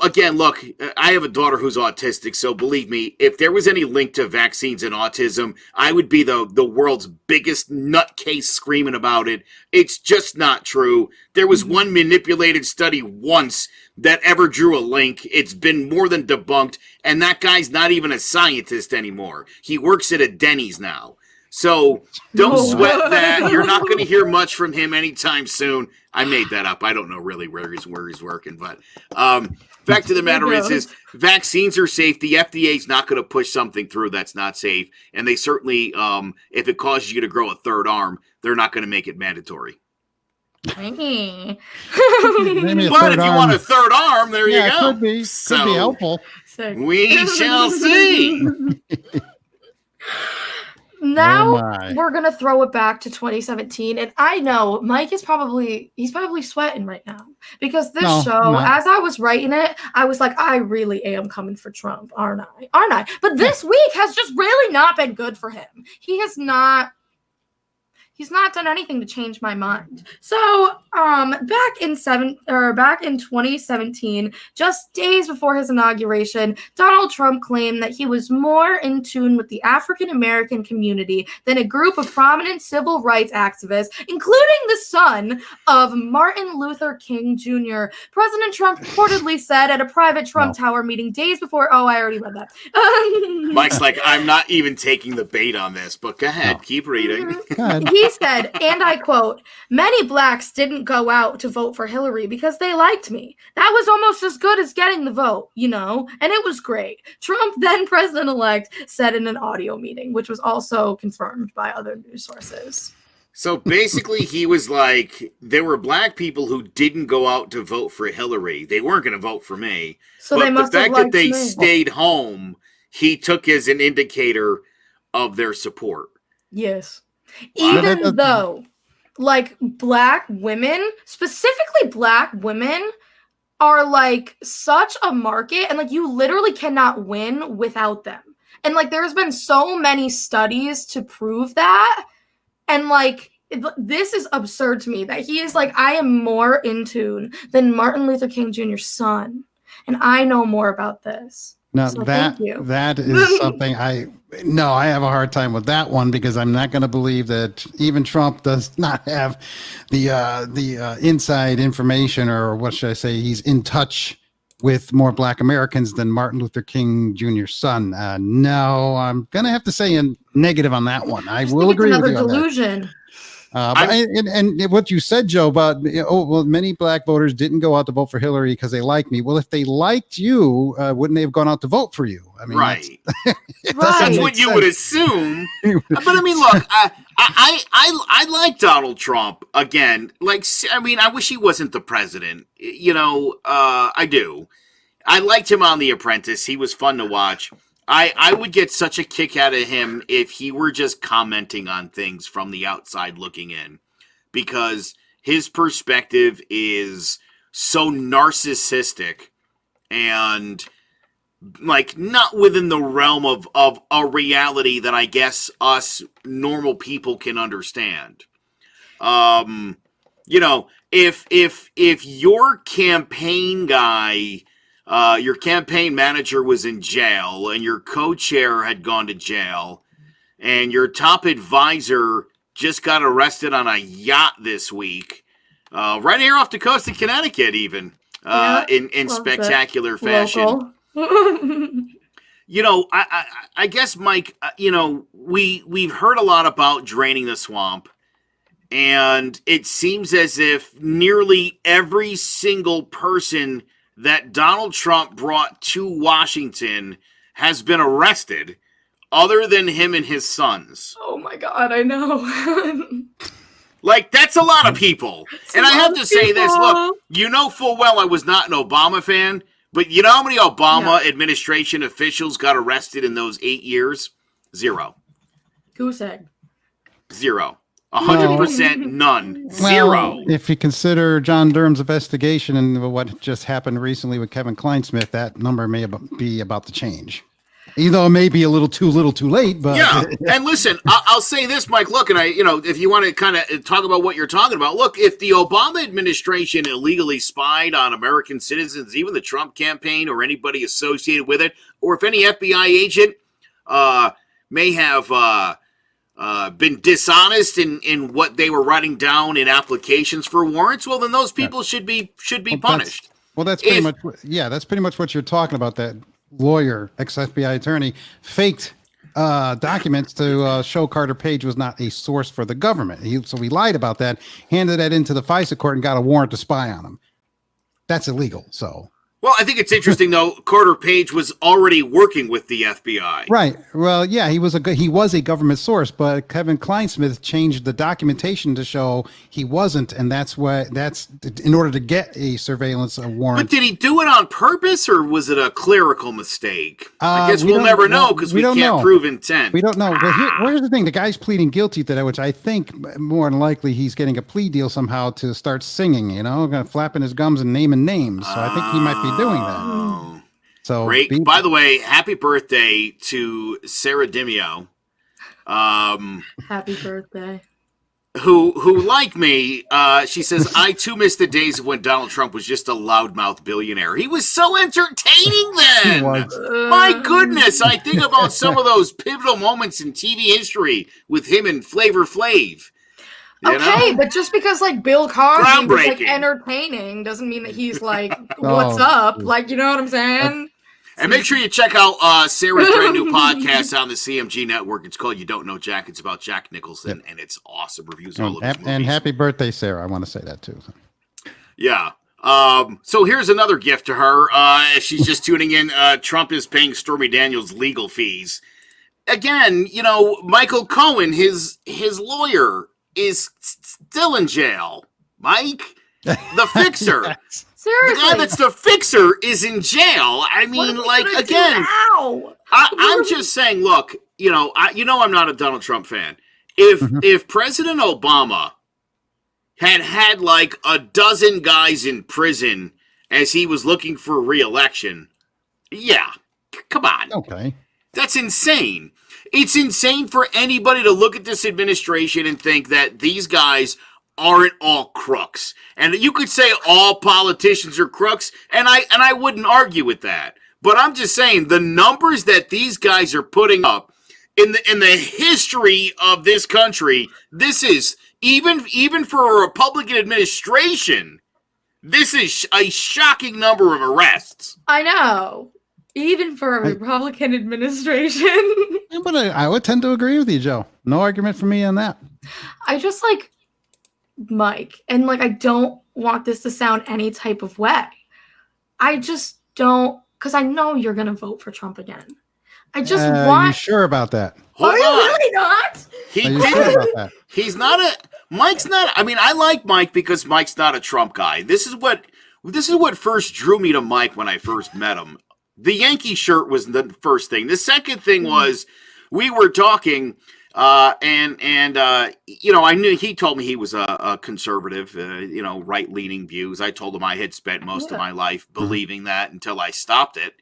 Again, look, I have a daughter who's autistic, so believe me, if there was any link to vaccines and autism, I would be the world's biggest nutcase screaming about it. It's just not true. There was one manipulated study once that ever drew a link. It's been more than debunked, and that guy's not even a scientist anymore. He works at a Denny's now. So don't sweat that. You're not going to hear much from him anytime soon. I made that up. I don't know really where he's working, but fact of the matter is vaccines are safe. The FDA is not going to push something through that's not safe, and they certainly, if it causes you to grow a third arm, they're not going to make it mandatory. But if you want a third arm, there you go. Could be helpful. We shall see. now my. we're gonna throw it back to 2017, and I know Mike is probably sweating right now because this No, show, not. as I was writing it, I was like, I really am coming for Trump, aren't I? But this week has just really not been good for him. He's not done anything to change my mind. So, back in 2017, just days before his inauguration, Donald Trump claimed that he was more in tune with the African American community than a group of prominent civil rights activists, including the son of Martin Luther King Jr. President Trump reportedly said at a private Trump Tower meeting days before. Oh, I already read that. Mike's like, I'm not even taking the bait on this, but go ahead, keep reading. Go ahead. He said, and I quote, "Many blacks didn't go out to vote for Hillary because they liked me. That was almost as good as getting the vote, and it was great." Trump, then president-elect, said in an audio meeting, which was also confirmed by other news sources. So basically, he was like, there were black people who didn't go out to vote for Hillary. They weren't going to vote for me. So but they must the have fact that liked they me. stayed home, he took as an indicator of their support. Yes. Wow. Even though, like, black women, specifically black women, are, like, such a market, and, like, you literally cannot win without them. And, like, there's been so many studies to prove that, and, like, this is absurd to me that he is like, I am more in tune than Martin Luther King Jr.'s son, and I know more about this. Now So that thank you. that is something I have a hard time with that one because I'm not going to believe that even Trump does not have the inside information, or what should I say? He's in touch with more Black Americans than Martin Luther King Jr.'s son. No, I'm going to have to say a negative on that one. I will agree with you on that. Delusion. And what you said, Joe, about many black voters didn't go out to vote for Hillary because they like me. Well, if they liked you, wouldn't they have gone out to vote for you? I mean, right. That's what you would assume. But I mean, look, I like Donald Trump again. Like, I mean, I wish he wasn't the president. I do. I liked him on The Apprentice. He was fun to watch. I would get such a kick out of him if he were just commenting on things from the outside looking in, because his perspective is so narcissistic and like not within the realm of a reality that I guess us normal people can understand. If your campaign guy, your campaign manager was in jail and your co-chair had gone to jail and your top advisor just got arrested on a yacht this week, right here off the coast of Connecticut even, in spectacular fashion. I guess, Mike, we've heard a lot about draining the swamp, and it seems as if nearly every single person that Donald Trump brought to Washington has been arrested, other than him and his sons. Oh my God, I know. Like, that's a lot of people. And I have to say this, look, you know full well I was not an Obama fan, but you know how many Obama administration officials got arrested in those 8 years? Zero. Goose egg. Zero. 100% none. Zero. Well, if you consider John Durham's investigation and what just happened recently with Kevin Kleinsmith, that number may be about to change. Even though it may be a little too late, but yeah. And listen, I'll say this, Mike. Look, and if you want to kind of talk about what you're talking about, look, if the Obama administration illegally spied on American citizens, even the Trump campaign or anybody associated with it, or if any FBI agent may have been dishonest in what they were writing down in applications for warrants, well, then those people should be punished. That's pretty much what you're talking about. That lawyer, ex-FBI attorney, faked documents to show Carter Page was not a source for the government. So he lied about that, handed that into the FISA court, and got a warrant to spy on him. That's illegal. So Well, I think it's interesting though. Carter Page was already working with the FBI. Right. Well, yeah, he was a government source, but Kevin Kleinsmith changed the documentation to show he wasn't, and that's in order to get a surveillance warrant. But did he do it on purpose, or was it a clerical mistake? I guess we'll never know because we can't prove intent. We don't know. But here's the thing: the guy's pleading guilty to that, which I think more than likely he's getting a plea deal somehow to start singing. Flapping his gums and naming names. So I think he might be doing that. So great. By the way, happy birthday to Sarah Dimio. Happy birthday. Who like me, she says, I too miss the days of when Donald Trump was just a loudmouth billionaire. He was so entertaining then. My goodness, I think about some of those pivotal moments in TV history with him and Flavor Flav. Okay, but just because Bill Cosby was entertaining doesn't mean that he's what's up? You know what I'm saying? And make sure you check out Sarah's brand new podcast on the CMG network. It's called You Don't Know Jack. It's about Jack Nicholson, and it's awesome. Reviews all of his movies. And happy birthday, Sarah. I want to say that too. Yeah. So here's another gift to her. She's just tuning in. Trump is paying Stormy Daniels legal fees. Again, Michael Cohen, his lawyer, is still in jail. Mike, the fixer. Seriously. The guy that's the fixer is in jail. I mean, again, I'm just saying, look, I'm not a Donald Trump fan. If President Obama had a dozen guys in prison as he was looking for re-election, yeah, come on. Okay. That's insane. It's insane for anybody to look at this administration and think that these guys aren't all crooks. And you could say all politicians are crooks, and I wouldn't argue with that. But I'm just saying the numbers that these guys are putting up in the history of this country, this is even for a Republican administration, this is a shocking number of arrests. I know. Even for a Republican administration. Yeah, but I would tend to agree with you, Joe. No argument for me on that. I just Mike, and I don't want this to sound any type of way. I just don't, because I know you're going to vote for Trump again. I just want. Are you sure about that? Are you really not? He did. About that? He's not Mike's not. I mean, I like Mike because Mike's not a Trump guy. This is what first drew me to Mike when I first met him. The Yankee shirt was the first thing. The second thing was we were talking, and I knew he told me he was a conservative, right-leaning views. I told him I had spent most of my life believing that until I stopped it.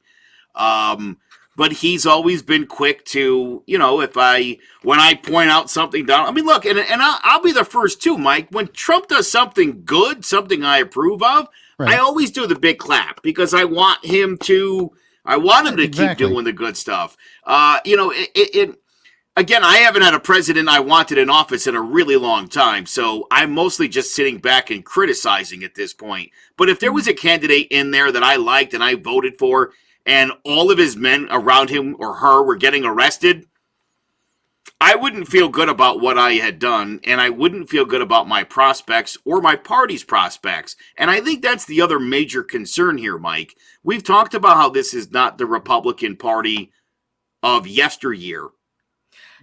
But he's always been quick to, when I point out something down. I mean, look, and I'll be the first too, Mike. When Trump does something good, something I approve of, right, I always do the big clap because I want him to. I want him to keep doing the good stuff. Again, I haven't had a president I wanted in office in a really long time, so I'm mostly just sitting back and criticizing at this point. But if there was a candidate in there that I liked and I voted for, and all of his men around him or her were getting arrested, I wouldn't feel good about what I had done, and I wouldn't feel good about my prospects or my party's prospects. And I think that's the other major concern here, Mike. We've talked about how this is not the Republican Party of yesteryear.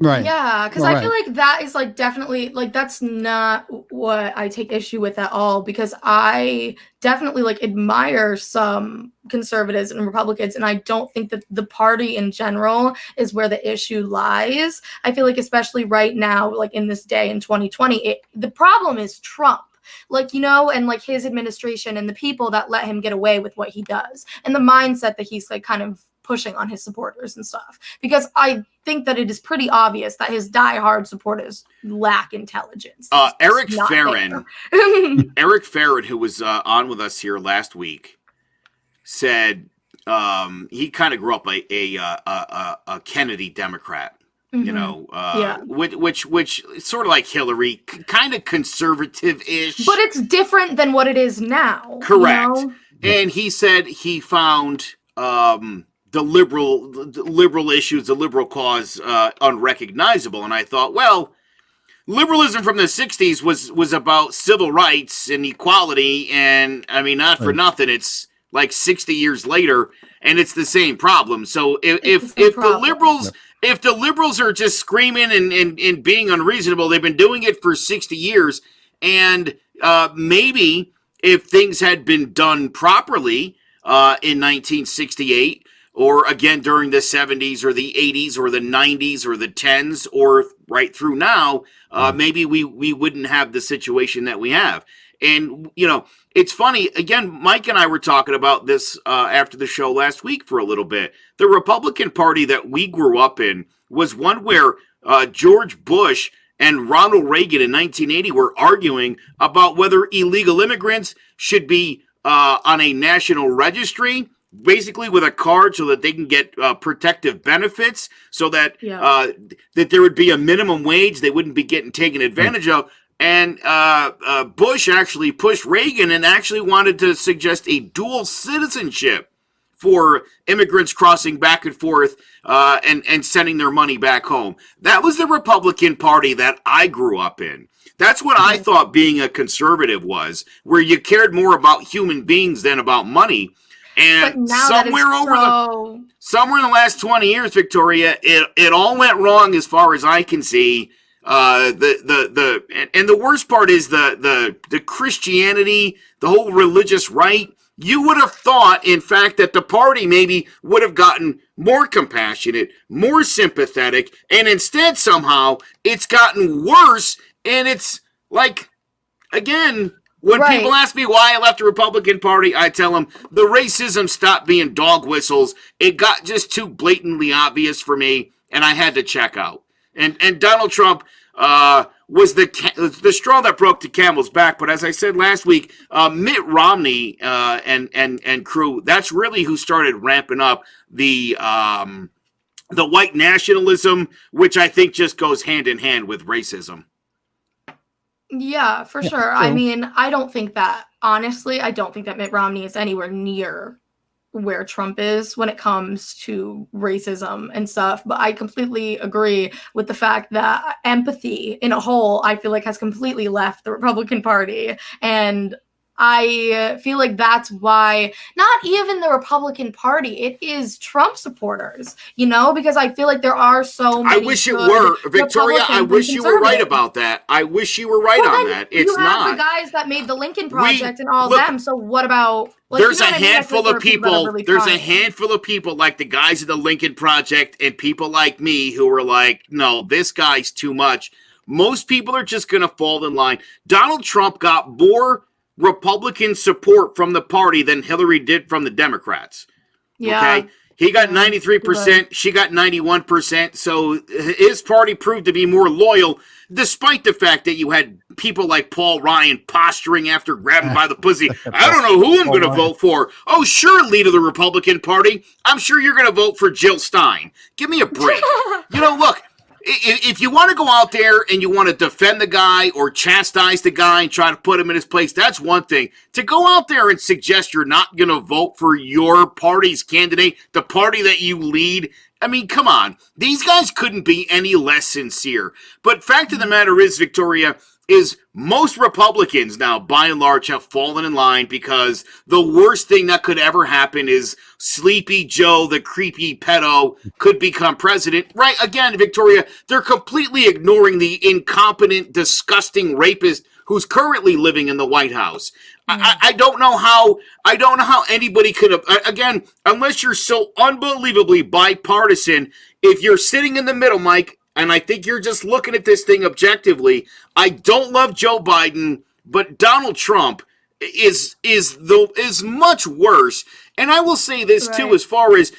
Right. Yeah, because I feel like that is definitely that's not what I take issue with at all, because I definitely admire some conservatives and Republicans, and I don't think that the party in general is where the issue lies. I feel especially right now, in this day in 2020, the problem is Trump. And his administration and the people that let him get away with what he does, and the mindset that he's kind of pushing on his supporters and stuff, because I think that it is pretty obvious that his diehard supporters lack intelligence. Eric Farron, Eric Farron, who was on with us here last week, said he kind of grew up a Kennedy Democrat. Which sort of like Hillary, kind of conservative-ish. But it's different than what it is now. Correct. And he said he found the liberal issues, the liberal cause unrecognizable. And I thought, well, liberalism from the 60s was about civil rights and equality. And I mean, not for nothing, it's like 60 years later, and it's the same problem. So if the liberals are just screaming and being unreasonable, they've been doing it for 60 years, and maybe if things had been done properly in 1968, or again during the 70s or the 80s or the 90s or the 10s or right through now, maybe we wouldn't have the situation that we have. And, it's funny, again, Mike and I were talking about this after the show last week for a little bit. The Republican Party that we grew up in was one where George Bush and Ronald Reagan in 1980 were arguing about whether illegal immigrants should be on a national registry, basically with a card so that they can get protective benefits, so that that there would be a minimum wage, they wouldn't be getting taken advantage of. And Bush actually pushed Reagan and actually wanted to suggest a dual citizenship for immigrants crossing back and forth and sending their money back home. That was the Republican Party that I grew up in. That's what I thought being a conservative was, where you cared more about human beings than about money. And somewhere in the last 20 years, Victoria, it all went wrong as far as I can see. And the worst part is the Christianity, the whole religious right. You would have thought, in fact, that the party maybe would have gotten more compassionate, more sympathetic, and instead somehow it's gotten worse. And it's like, again, when people ask me why I left the Republican Party, I tell them the racism stopped being dog whistles. It got just too blatantly obvious for me, and I had to check out. And Donald Trump was the straw that broke the camel's back. But as I said last week, Mitt Romney and crew, that's really who started ramping up the white nationalism, which I think just goes hand in hand with racism. Yeah, for sure. I mean, I don't think that Mitt Romney is anywhere near where Trump is when it comes to racism and stuff. But I completely agree with the fact that empathy in a whole, I feel like, has completely left the Republican Party. And I feel like that's why not even the Republican Party, it is Trump supporters, because I feel like there are so many. I wish it were, Victoria. I wish you were right about that. I wish you were right on that. It's not. You have the guys that made the Lincoln Project and all them. So what about? There's a handful of people. There's a handful of people like the guys at the Lincoln Project and people like me who are like, no, this guy's too much. Most people are just going to fall in line. Donald Trump got more Republican support from the party than Hillary did from the Democrats. Yeah. Okay? He got 93%. She got 91%. So his party proved to be more loyal, despite the fact that you had people like Paul Ryan posturing after grabbing by the pussy. I don't know who I'm going to vote for. Oh, sure, leader of the Republican Party. I'm sure you're going to vote for Jill Stein. Give me a break. Look, if you want to go out there and you want to defend the guy or chastise the guy and try to put him in his place, that's one thing. To go out there and suggest you're not going to vote for your party's candidate, the party that you lead, I mean, come on. These guys couldn't be any less sincere. But fact of the matter is, Victoria, is most Republicans now, by and large, have fallen in line because the worst thing that could ever happen is Sleepy Joe, the creepy pedo, could become president. Right? Again, Victoria, they're completely ignoring the incompetent, disgusting rapist who's currently living in the White House. I don't know how anybody could have, again, unless you're so unbelievably bipartisan, if you're sitting in the middle, Mike, and I think you're just looking at this thing objectively, I don't love Joe Biden, but Donald Trump is much worse. And I will say this too, as far as,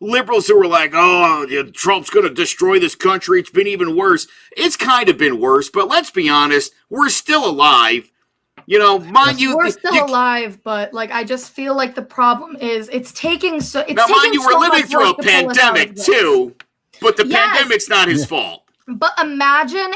liberals who were like, oh, Trump's going to destroy this country. It's been even worse. It's kind of been worse, but let's be honest, we're still alive. We're still alive, but I just feel like the problem is it's taking so. It's now, mind you, we're living through a pandemic too, but the pandemic's not his fault. But imagine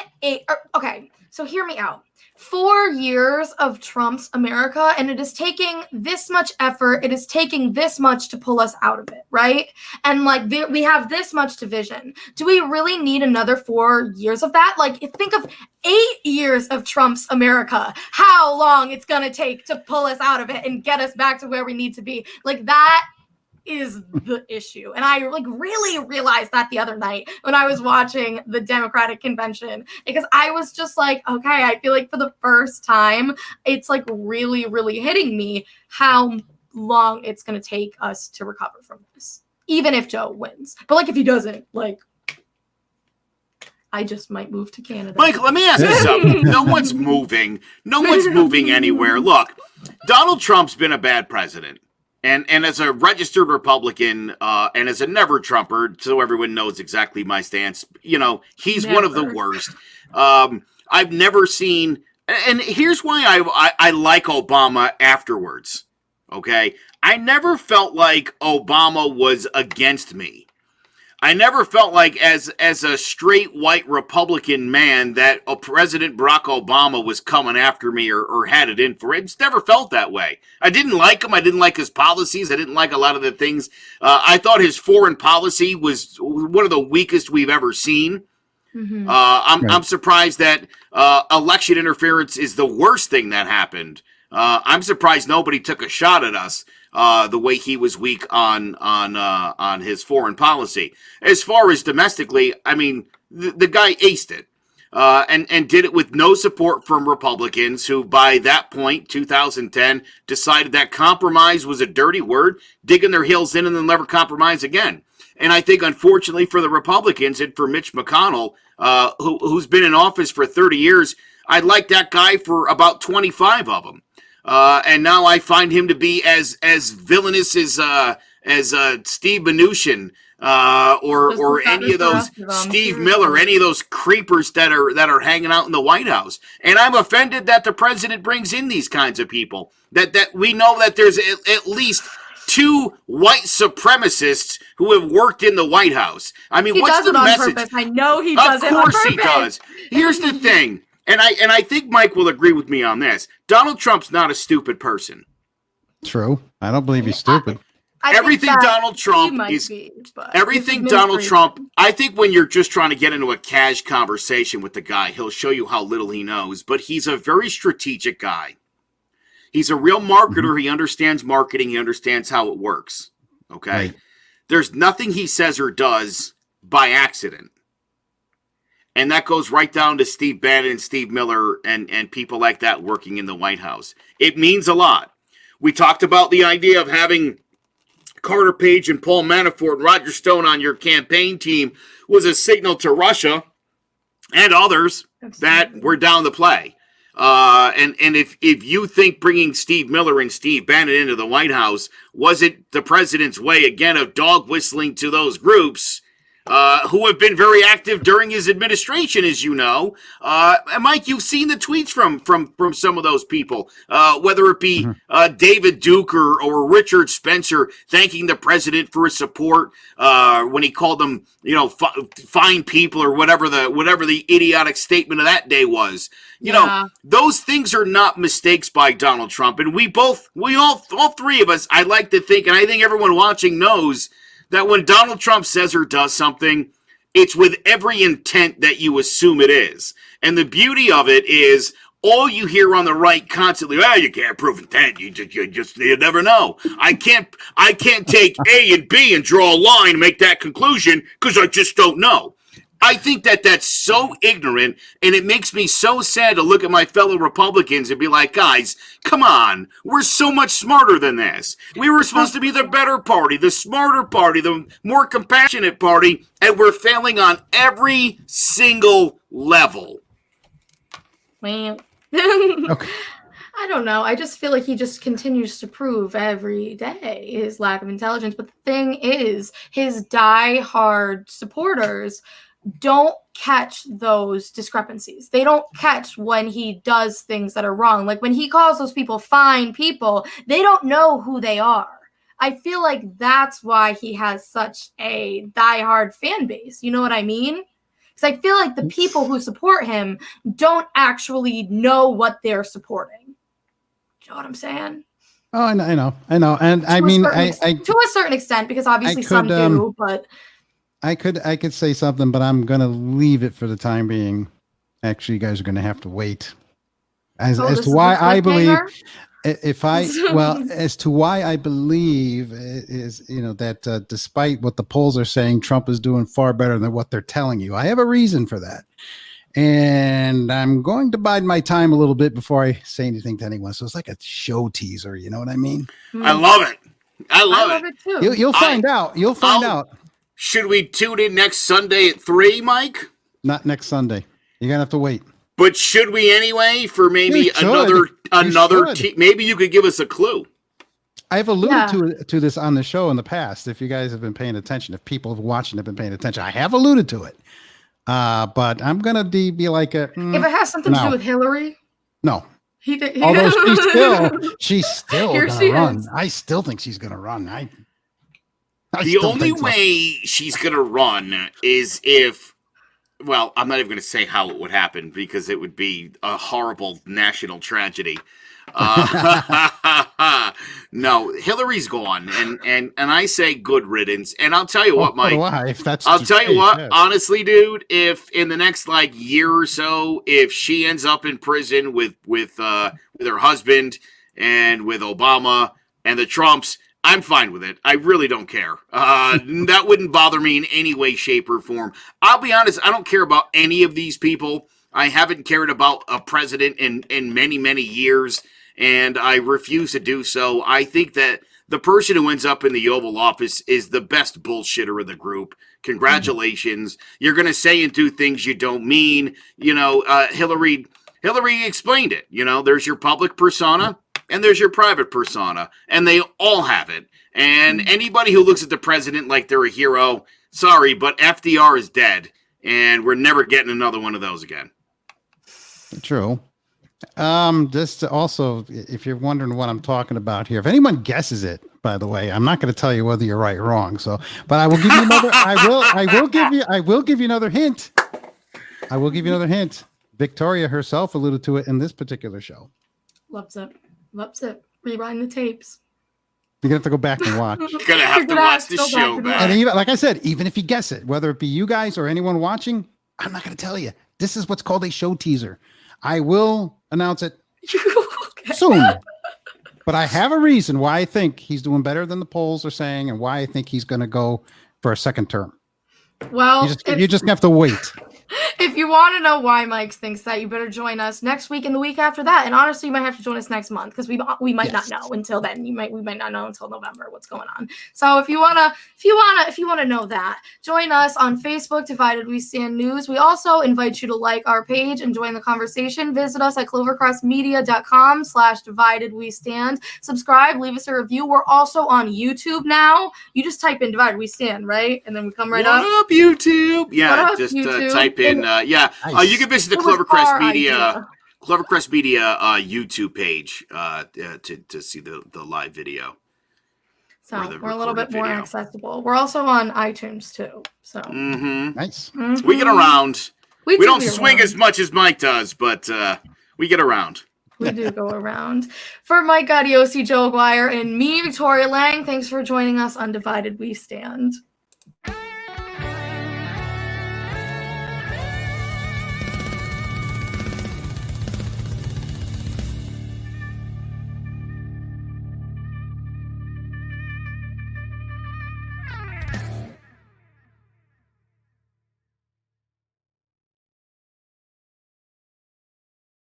okay. So hear me out. 4 years of Trump's America, and it is taking this much effort. It is taking this much to pull us out of it, right? And like we have this much division. Do we really need another 4 years of that? Like, think of 8 years of Trump's America. How long it's gonna take to pull us out of it and get us back to where we need to be? Like, that is the issue. And I like really realized that the other night when I was watching the Democratic convention, because I was just like, okay, I feel like for the first time, it's like really, really hitting me how long it's going to take us to recover from this, even if Joe wins. But like, if he doesn't, like, I just might move to Canada. Mike, let me ask you something. No one's moving. No one's moving anywhere. Look, Donald Trump's been a bad president. And as a registered Republican and as a never Trumper, so everyone knows exactly my stance, you know, he's one of the worst. I've never seen, and here's why I like Obama afterwards, okay? I never felt like Obama was against me. I never felt like as a straight white Republican man that President Barack Obama was coming after me or had it in for it. It's never felt that way. I didn't like him. I didn't like his policies. I didn't like a lot of the things. I thought his foreign policy was one of the weakest we've ever seen. Mm-hmm. I'm surprised that election interference is the worst thing that happened. I'm surprised nobody took a shot at us. The way he was weak on his foreign policy. As far as domestically, I mean, the guy aced it and did it with no support from Republicans who, by that point, 2010, decided that compromise was a dirty word, digging their heels in and then never compromise again. And I think, unfortunately, for the Republicans and for Mitch McConnell, who's been in office for 30 years, I like that guy for about 25 of them. And now I find him to be as villainous as Steve Mnuchin or any of those Steve Miller, any of those creepers that are hanging out in the White House. And I'm offended that the president brings in these kinds of people. That we know that there's at least 2 white supremacists who have worked in the White House. I mean, what's the message? Purpose. I know he does it on purpose. Of course he does. Here's the thing. And I think Mike will agree with me on this. Donald Trump's not a stupid person. True. I don't believe he's stupid. Everything Donald Trump is everything Donald Trump. I think when you're just trying to get into a cash conversation with the guy, he'll show you how little he knows. But he's a very strategic guy. He's a real marketer. Mm-hmm. He understands marketing. He understands how it works. Okay. Right. There's nothing he says or does by accident. And that goes right down to Steve Bannon and Steve Miller and people like that working in the White House. It means a lot. We talked about the idea of having Carter Page and Paul Manafort and Roger Stone on your campaign team was a signal to Russia and others that we're down the play. And if you think bringing Steve Miller and Steve Bannon into the White House wasn't the president's way, again, of dog whistling to those groups, who have been very active during his administration, as you know. Mike, you've seen the tweets from some of those people, whether it be David Duke or Richard Spencer thanking the president for his support when he called them, you know, fine people or whatever the idiotic statement of that day was. You know, those things are not mistakes by Donald Trump, and all 3 of us, I like to think, and I think everyone watching knows that when Donald Trump says or does something, it's with every intent that you assume it is. And the beauty of it is all you hear on the right constantly, you can't prove intent. You never know. I can't take A and B and draw a line and make that conclusion because I just don't know. I think that's so ignorant, and it makes me so sad to look at my fellow Republicans and be like, guys, come on. We're so much smarter than this. We were supposed to be the better party, the smarter party, the more compassionate party, and we're failing on every single level. Well, okay. I don't know. I just feel like he just continues to prove every day his lack of intelligence. But the thing is, his die-hard supporters don't catch those discrepancies. They don't catch when he does things that are wrong. Like when he calls those people fine people, they don't know who they are. I feel like that's why he has such a diehard fan base. You know what I mean? Because I feel like the people who support him don't actually know what they're supporting. You know what I'm saying? Oh, I know. And I mean, to a certain extent, because obviously some do, but I could say something, but I'm going to leave it for the time being. Actually, you guys are going to have to wait. As to why I believe, as to why I believe is, that despite what the polls are saying, Trump is doing far better than what they're telling you. I have a reason for that. And I'm going to bide my time a little bit before I say anything to anyone. So it's like a show teaser. You know what I mean? I love it. I love it too. You'll find out. You'll find out. Should we tune in next Sunday at 3, Mike? Not next Sunday. You're going to have to wait. But should we anyway for maybe another maybe you could give us a clue. I've alluded to this on the show in the past. If you guys have been paying attention, if people watching have been paying attention, I have alluded to it. But I'm going to be like if it has something to do with Hillary. No. Although she's still going to run. I still think she's going to run. The only way she's going to run is if, well, I'm not even going to say how it would happen because it would be a horrible national tragedy. No, Hillary's gone, and I say good riddance. And I'll tell you what, Mike. I'll tell you what, honestly, dude. If in the next year or so, if she ends up in prison with her husband and with Obama and the Trumps, I'm fine with it. I really don't care. That wouldn't bother me in any way, shape, or form. I'll be honest, I don't care about any of these people. I haven't cared about a president in many, many years, and I refuse to do so. I think that the person who ends up in the Oval Office is the best bullshitter of the group. Congratulations. You're going to say and do things you don't mean. Hillary explained it. There's your public persona. And there's your private persona, and they all have it. And anybody who looks at the president like they're a hero, sorry, but FDR is dead, and we're never getting another one of those again. True. Just also, if you're wondering what I'm talking about here, if anyone guesses it, by the way, I'm not going to tell you whether you're right or wrong. So, but I will give you another. I will give you another hint. I will give you another hint. Victoria herself alluded to it in this particular show. Loves it. Rewind the tapes. You're gonna have to go back and watch. You're gonna have to watch the show back. And even, like I said, even if you guess it, whether it be you guys or anyone watching, I'm not gonna tell you. This is what's called a show teaser. I will announce it soon. But I have a reason why I think he's doing better than the polls are saying, and why I think he's gonna go for a second term. Well, you just have to wait. If you want to know why Mike thinks that, you better join us next week and the week after that. And honestly, you might have to join us next month because we might not know until then. We might not know until November what's going on. So if you wanna know that, join us on Facebook, Divided We Stand News. We also invite you to like our page and join the conversation. Visit us at clovercrestmedia.com/dividedwestand. Subscribe, leave us a review. We're also on YouTube now. You just type in Divided We Stand, right? And then we come right up. What up, YouTube? Yeah, just YouTube? Type in you can visit the Clovercrest Media YouTube page to see the live video. So we're a little bit more accessible. We're also on iTunes too. So nice. Mm-hmm. We get around. We don't swing as much as Mike does, but we get around. We do go around. For Mike Gaudiosi, Joe Aguirre, and me, Victoria Lang, thanks for joining us on Divided We Stand.